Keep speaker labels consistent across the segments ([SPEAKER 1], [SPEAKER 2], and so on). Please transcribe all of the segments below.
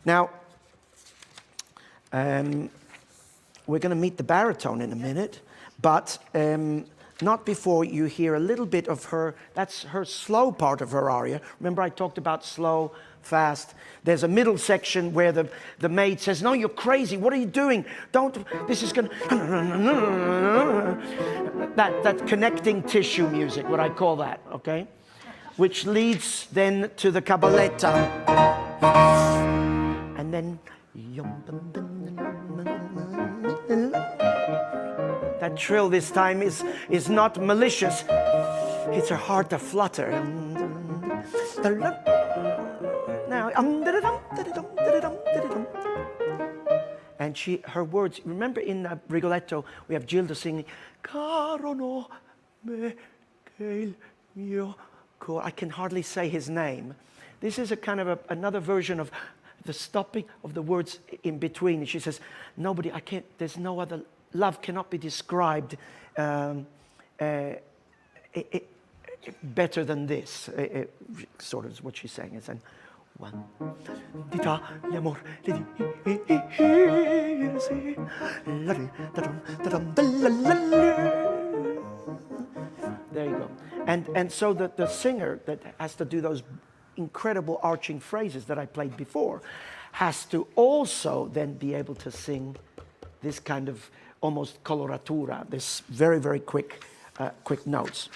[SPEAKER 1] Now, we're going to meet the baritone in a minute, but not before you hear a little bit of her. That's her slow part of her aria. Remember I talked about slow, fast. There's a middle section where the maid says, no, you're crazy. What are you doing? Don't, this is going to... That connecting tissue music, what I call that, okay? Which leads then to the cabaletta. And then... That trill this time is not malicious. It's her heart aflutter. Now, and her words, remember in Rigoletto, we have Gilda singing, Caro no me che il mio cor. I can hardly say his name. This is a kind of another version of the stopping of the words in between. And she says, nobody, I can't, there's no other, love cannot be described better than this. Sort of is what she's saying. It's one. There you go. And so the singer that has to do those incredible arching phrases that I played before has to also then be able to sing this kind of almost coloratura, this very, very quick notes.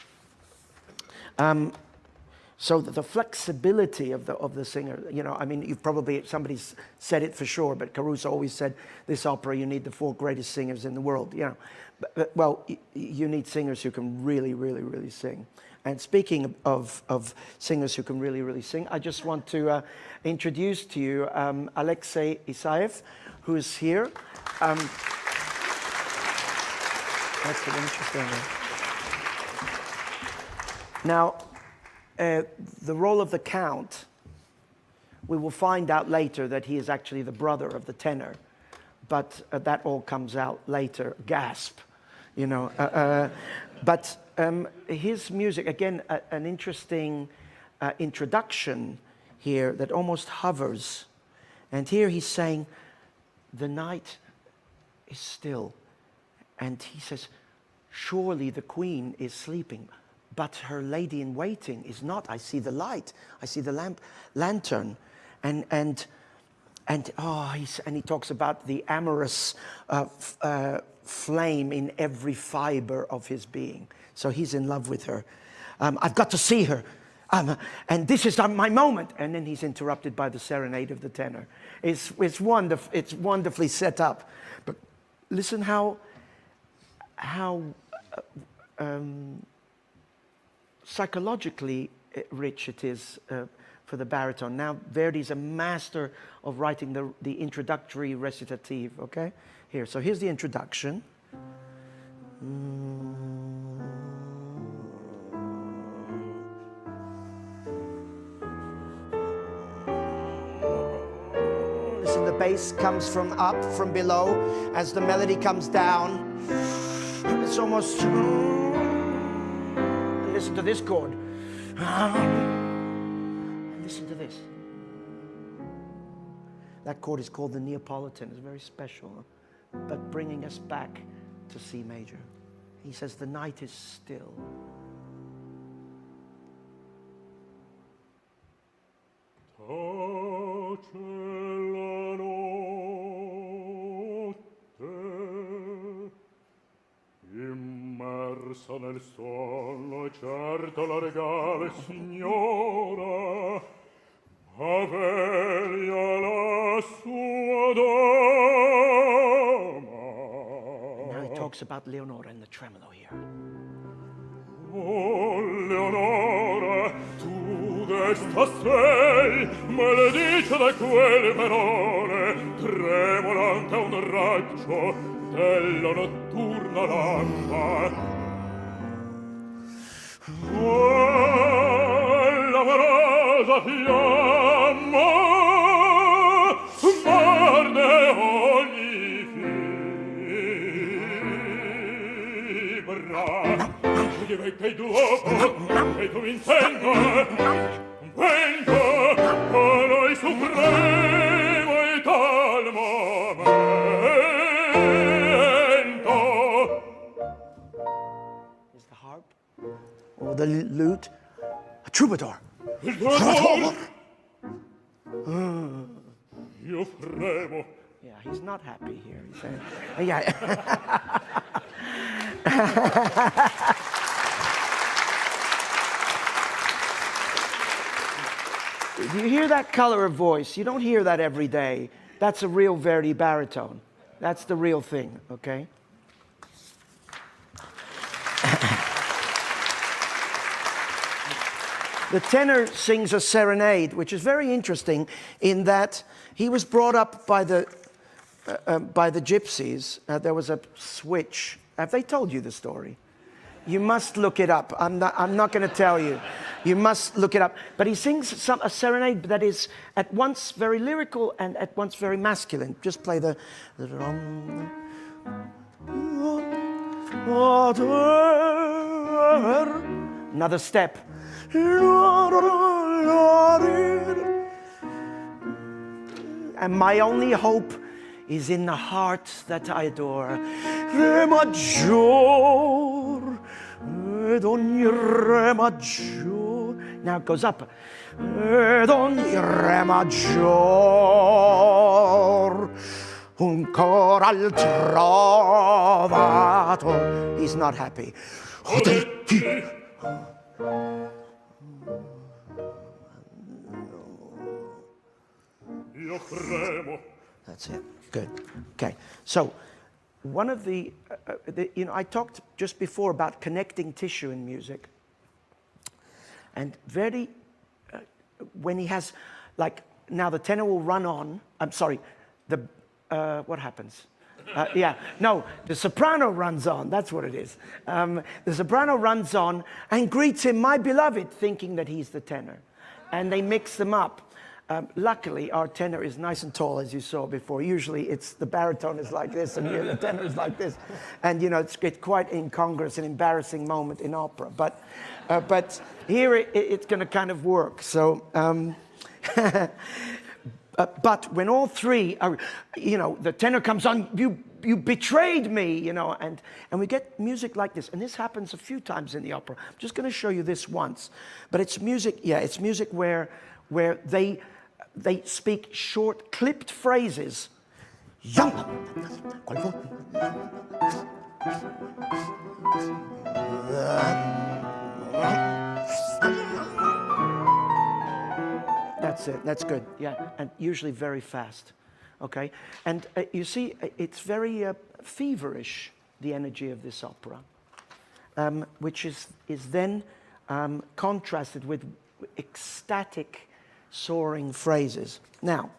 [SPEAKER 1] So the flexibility of the singer, you know, I mean, you've probably, somebody's said it for sure, but Caruso always said, this opera, you need the 4 greatest singers in the world, you know. Well, you need singers who can really, really, really sing. And speaking of singers who can really, really sing, I just want to introduce to you Alexey Isaev, who is here. That's an interesting one. Now, the role of the Count, we will find out later that he is actually the brother of the tenor, but that all comes out later. Gasp, you know. But his music, again, an interesting introduction here that almost hovers. And here he's saying, the night is still. And he says, surely the queen is sleeping, but her lady in waiting is not. I see the light. I see the lantern. And he talks about the amorous flame in every fiber of his being. So he's in love with her. I've got to see her. And this is my moment. And then he's interrupted by the serenade of the tenor. It's wonderfully set up. But listen how psychologically rich it is for the baritone. Now Verdi's a master of writing the introductory recitative, okay? Here, so here's the introduction. Listen, the bass comes from up, from below, as the melody comes down. It's almost... Listen to this chord. Listen to this. That chord is called the Neapolitan. It's very special, but bringing us back to C major. He says, the night is still.
[SPEAKER 2] Immersa nel sonno, certo la regale signora, ma veglia la sua dama.
[SPEAKER 1] Now he talks about Leonora and the tremolo here.
[SPEAKER 2] Oh, Leonora, tu desta sei, maledice da quelle parole, tremolante a un raggio della notturna lampa. L'amorosa fiamma morne ogni fibra. Ti vecchia dopo e tu intendo vengo a noi supremo
[SPEAKER 1] the lute. A troubadour.
[SPEAKER 2] Il troubadour. Io fremo.
[SPEAKER 1] Yeah, he's not happy here. He's saying, yeah. Do you hear that color of voice? You don't hear that every day. That's a real Verdi baritone. That's the real thing, okay? The tenor sings a serenade, which is very interesting in that he was brought up by the gypsies. There was a switch. Have they told you the story? You must look it up. I'm not going to tell you. You must look it up. But he sings a serenade that is at once very lyrical and at once very masculine. Just play the another step. And my only hope is in the heart that I adore. Re maggior, ed ogni re maggior. Now it goes up. Ed ogni re maggior, un coral trovato. He's not happy.
[SPEAKER 2] Io fremo.
[SPEAKER 1] That's it. Good. Okay. So, one of the I talked just before about connecting tissue in music. And Verdi, when he has, like, now the tenor will run on. I'm sorry. What happens? The soprano runs on. That's what it is. The soprano runs on and greets him, my beloved, thinking that he's the tenor. And they mix them up. Luckily, our tenor is nice and tall, as you saw before. Usually, it's the baritone is like this, and the tenor is like this, and it's quite incongruous, an embarrassing moment in opera. But here, it's going to kind of work. So, but when all three are, the tenor comes on, you betrayed me, and we get music like this, and this happens a few times in the opera. I'm just going to show you this once, but it's music. Yeah, it's music where they speak short, clipped phrases. That's it. That's good. Yeah, and usually very fast. Okay, and you see, it's very feverish, the energy of this opera, which is then contrasted with ecstatic, soaring phrases. Now,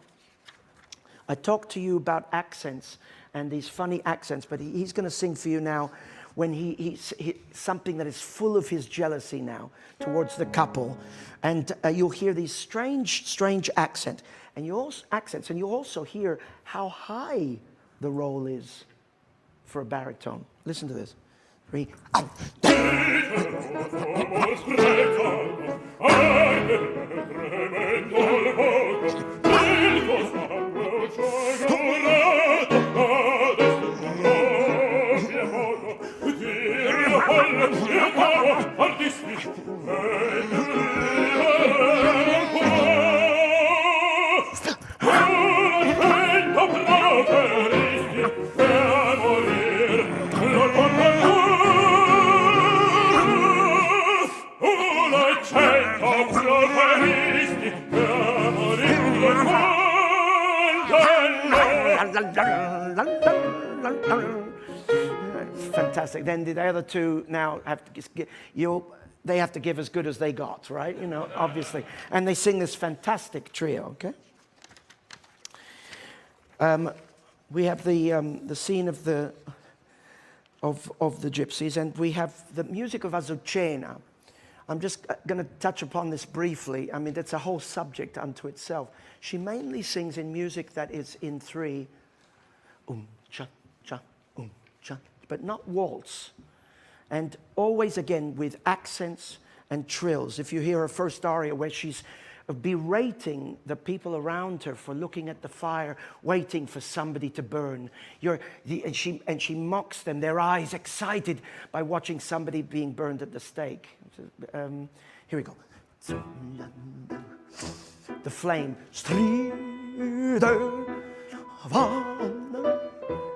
[SPEAKER 1] I talked to you about accents and these funny accents, but he's going to sing for you now when he's something that is full of his jealousy now towards the couple, and you'll hear these strange accents, and you also hear how high the roll is for a baritone. Listen to this. 3. Fantastic. Then the other two now have to they have to give as good as they got, right? Obviously. And they sing this fantastic trio, okay? We have the scene of the gypsies, and we have the music of Azucena. I'm just going to touch upon this briefly. I mean, it's a whole subject unto itself. She mainly sings in music that is in 3, cha, cha, cha, but not waltz. And always, again, with accents and trills. If you hear her first aria where she's berating the people around her for looking at the fire, waiting for somebody to burn. And she mocks them, their eyes excited by watching somebody being burned at the stake. Here we go. The flame.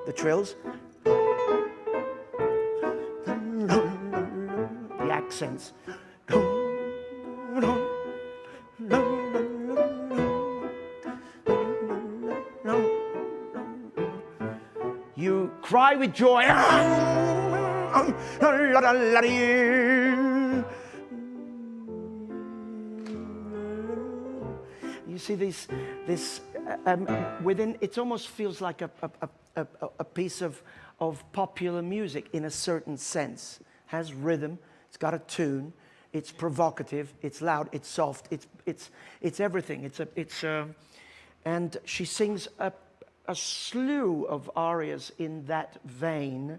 [SPEAKER 1] The trills. The accents. You cry with joy. You see this within, it almost feels like a piece of popular music in a certain sense. Has rhythm, it's got a tune, it's provocative, it's loud, it's soft, it's everything. And she sings a slew of arias in that vein.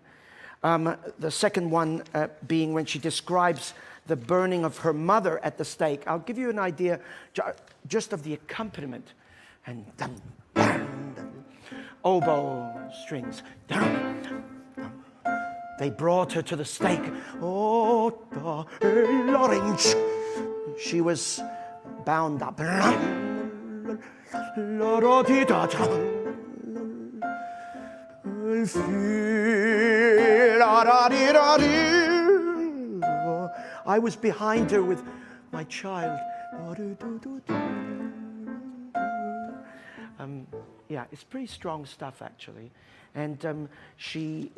[SPEAKER 1] The second one being when she describes the burning of her mother at the stake. I'll give you an idea just of the accompaniment. And dum, dum, dum, oboe strings. Dum, dum, dum. They brought her to the stake. Oh, Lawrence. She was bound up. I was behind her with my child. Yeah, it's pretty strong stuff actually, and she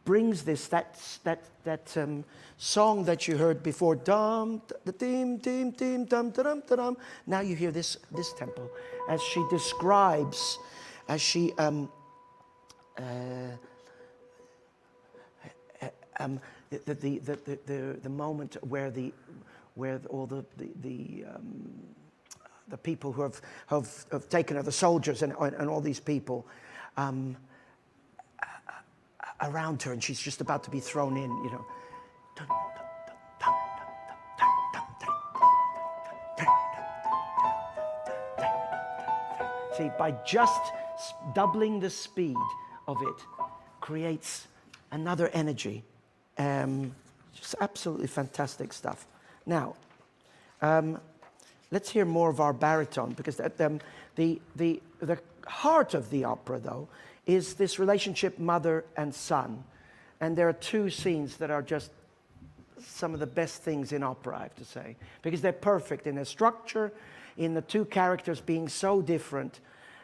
[SPEAKER 1] brings that song that you heard before. Dum, the dim, dim, dim, dum, dum, dum. Now you hear this tempo as she describes, as she the moment where all the people who have taken her, the soldiers and all these people around her, and she's just about to be thrown in, you know. See, by just doubling the speed of it creates another energy. Just absolutely fantastic stuff. Now, let's hear more of our baritone, because the heart of the opera, though, is this relationship mother and son. And there are two scenes that are just some of the best things in opera, I have to say, because they're perfect in their structure, in the two characters being so different.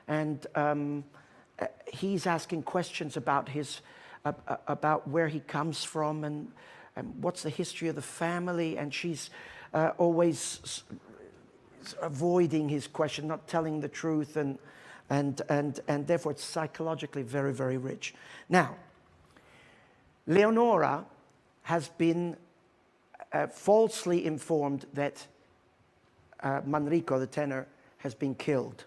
[SPEAKER 1] And he's asking questions about about where he comes from and what's the history of the family, and she's always avoiding his question, not telling the truth, and therefore it's psychologically very, very rich. Now, Leonora has been falsely informed that Manrico, the tenor, has been killed,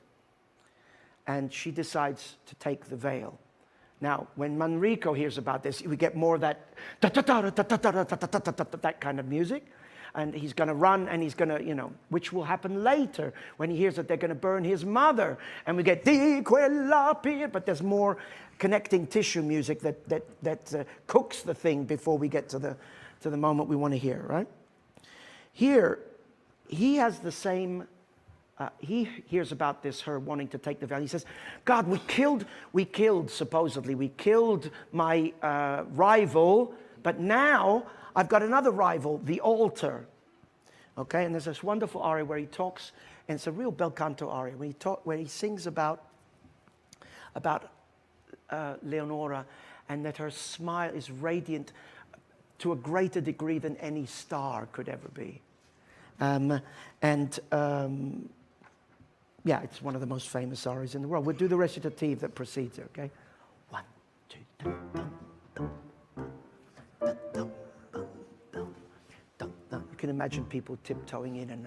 [SPEAKER 1] and she decides to take the veil. Now, when Manrico hears about this, we get more of that that kind of music, and he's going to run, and he's going to, you know, which will happen later when he hears that they're going to burn his mother, and we get di quella pia, but there's more connecting tissue music that cooks the thing before we get to the moment we want to hear, right? Here, he has the same. He hears about this, her wanting to take the veil. He says, God, we killed my rival, but now I've got another rival, the altar. Okay, and there's this wonderful aria where he talks, and it's a real bel canto aria, where he sings about Leonora, and that her smile is radiant to a greater degree than any star could ever be. Yeah, it's one of the most famous arias in the world. We'll do the recitative that precedes it, okay? 1, 2, 3. You can imagine people tiptoeing in and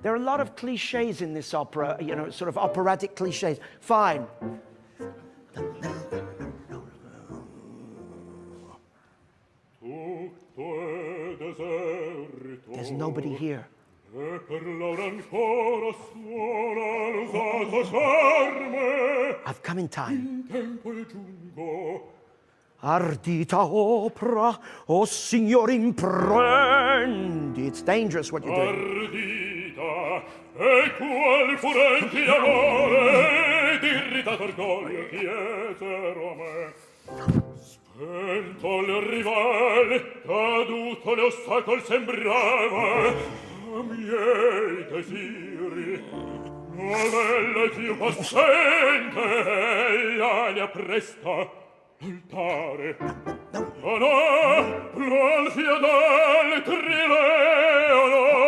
[SPEAKER 1] there are a lot of cliches in this opera, you know, sort of operatic cliches. Fine. There's no nobody here.
[SPEAKER 2] E per l'ora ancora suona l'usato charme.
[SPEAKER 1] I've come in time.
[SPEAKER 2] In tempo è giungo.
[SPEAKER 1] Ardita opera, o signor imprendi. It's dangerous what you're doing.
[SPEAKER 2] Ardita, e qual furenti amore, d'irritato orgoglio chiesero a me. Spento il rivale, caduto l'ostacolo sembrava a miei desiri. Novella più possente, l'alia presta l'altare. Oh no, l'al fiodale Leonora.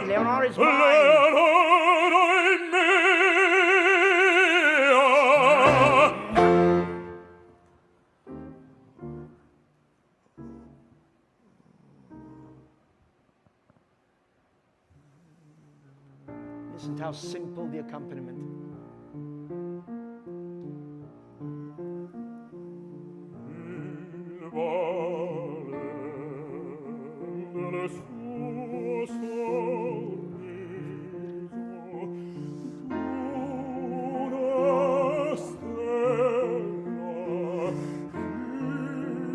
[SPEAKER 1] Leonora is mine.
[SPEAKER 2] Leonora è mia.
[SPEAKER 1] Listen to how simple the accompaniment.
[SPEAKER 2] Il vale del suo sorriso, una stella,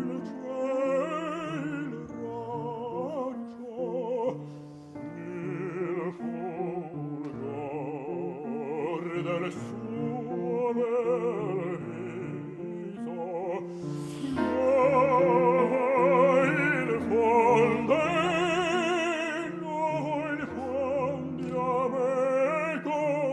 [SPEAKER 2] il ciel raggio, il fulgor del suo bel viso. Il fondi a me coraggio,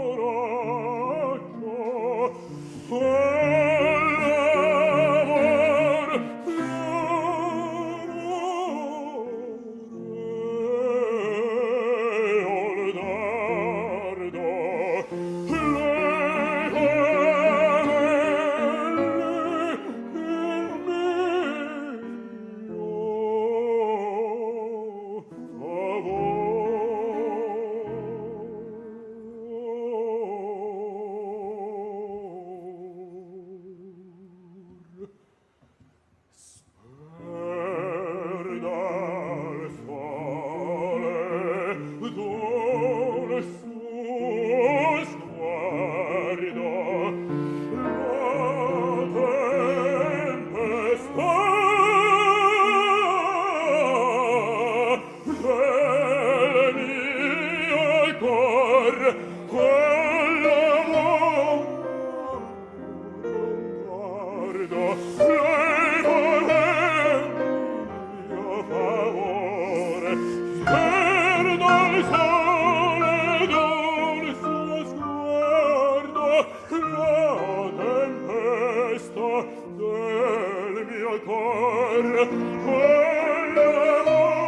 [SPEAKER 2] l'amor,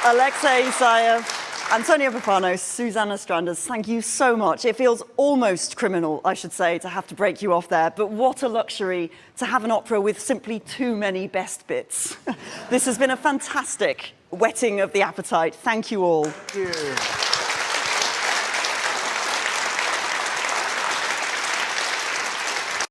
[SPEAKER 3] Alexey Isaev, Антонио Паппано, Susanna Stranders, thank you so much. It feels almost criminal, I should say, to have to break you off there, but what a luxury to have an opera with simply too many best bits. This has been a fantastic whetting of the appetite. Thank you all.
[SPEAKER 1] Thank you.